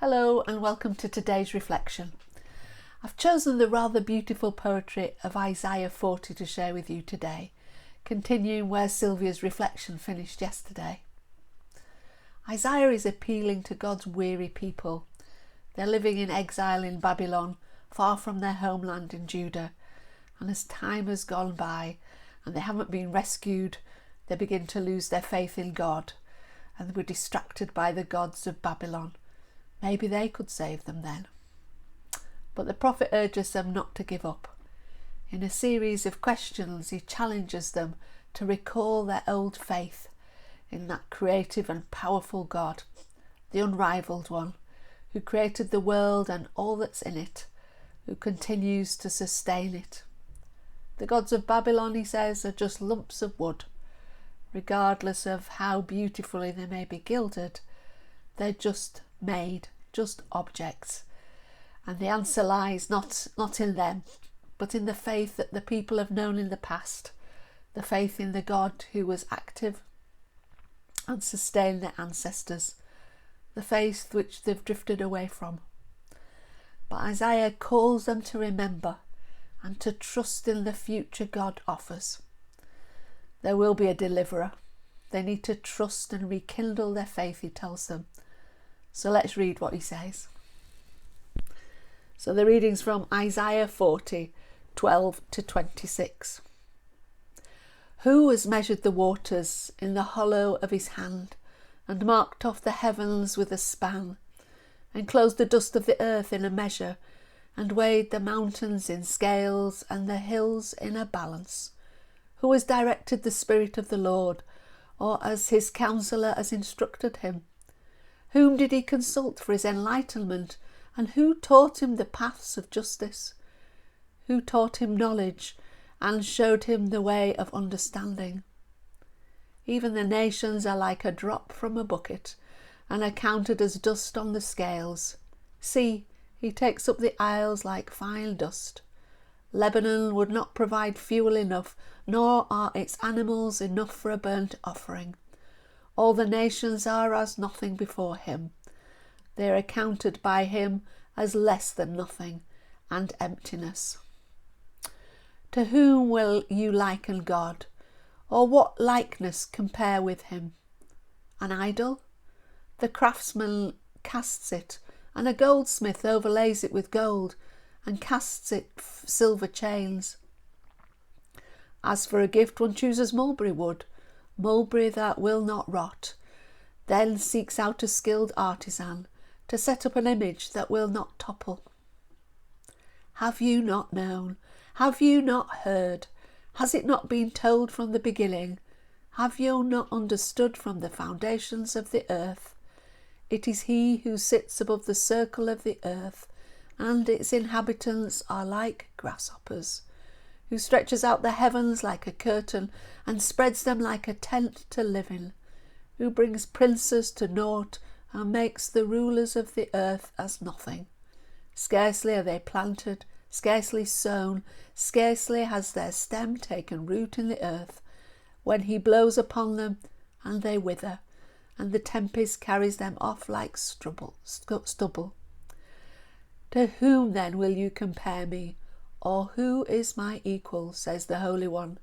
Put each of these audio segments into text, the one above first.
Hello and welcome to today's reflection. I've chosen the rather beautiful poetry of Isaiah 40 to share with you today, continuing where Sylvia's reflection finished yesterday. Isaiah is appealing to God's weary people. They're living in exile in Babylon, far from their homeland in Judah, and as time has gone by and they haven't been rescued, they begin to lose their faith in God and were distracted by the gods of Babylon. Maybe they could save them then. But the prophet urges them not to give up. In a series of questions, he challenges them to recall their old faith in that creative and powerful God, the unrivalled one, who created the world and all that's in it, who continues to sustain it. The gods of Babylon, he says, are just lumps of wood. Regardless of how beautifully they may be gilded, they're just objects. And the answer lies not in them, but in the faith that the people have known in the past, the faith in the God who was active and sustained their ancestors, the faith which they've drifted away from. But Isaiah calls them to remember and to trust in the future God offers. There will be a deliverer. They need to trust and rekindle their faith, he tells them. So let's read what he says. So the reading's from Isaiah 40, 12 to 26. Who has measured the waters in the hollow of his hand, and marked off the heavens with a span, and closed the dust of the earth in a measure, and weighed the mountains in scales and the hills in a balance? Who has directed the Spirit of the Lord, or as his counsellor has instructed him? Whom did he consult for his enlightenment, and who taught him the paths of justice? Who taught him knowledge, and showed him the way of understanding? Even the nations are like a drop from a bucket, and are counted as dust on the scales. See, he takes up the isles like fine dust. Lebanon would not provide fuel enough, nor are its animals enough for a burnt offering. All the nations are as nothing before him. They are accounted by him as less than nothing and emptiness. To whom will you liken God, or what likeness compare with him? An idol? The craftsman casts it, and a goldsmith overlays it with gold, and casts it silver chains. As for a gift, one chooses mulberry wood, mulberry that will not rot, then seeks out a skilled artisan to set up an image that will not topple. Have you not known? Have you not heard? Has it not been told from the beginning? Have you not understood from the foundations of the earth? It is he who sits above the circle of the earth, and its inhabitants are like grasshoppers, who stretches out the heavens like a curtain and spreads them like a tent to live in, who brings princes to naught and makes the rulers of the earth as nothing. Scarcely are they planted, scarcely sown, scarcely has their stem taken root in the earth, when he blows upon them and they wither, and the tempest carries them off like stubble. To whom then will you compare me? Or who is my equal, says the Holy One?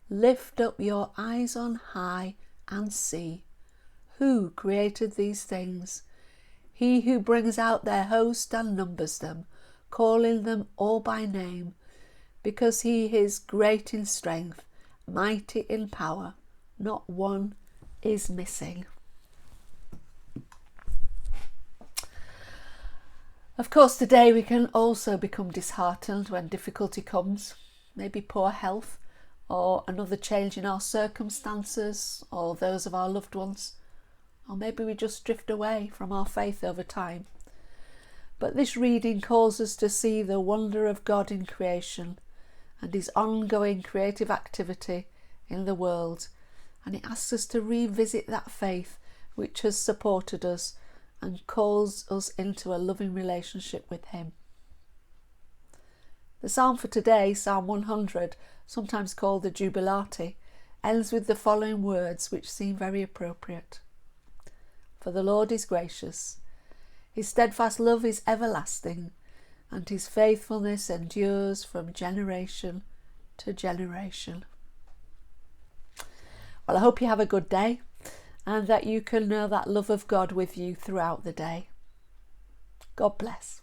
Lift up your eyes on high and see. Who created these things? He who brings out their host and numbers them, calling them all by name, because he is great in strength, mighty in power, not one is missing. Of course, today we can also become disheartened when difficulty comes, maybe poor health or another change in our circumstances or those of our loved ones, or maybe we just drift away from our faith over time. But this reading calls us to see the wonder of God in creation and his ongoing creative activity in the world, and it asks us to revisit that faith which has supported us and calls us into a loving relationship with him. The psalm for today, Psalm 100, sometimes called the Jubilate, ends with the following words which seem very appropriate. For the Lord is gracious. His steadfast love is everlasting, and his faithfulness endures from generation to generation. Well, I hope you have a good day and that you can know that love of God with you throughout the day. God bless.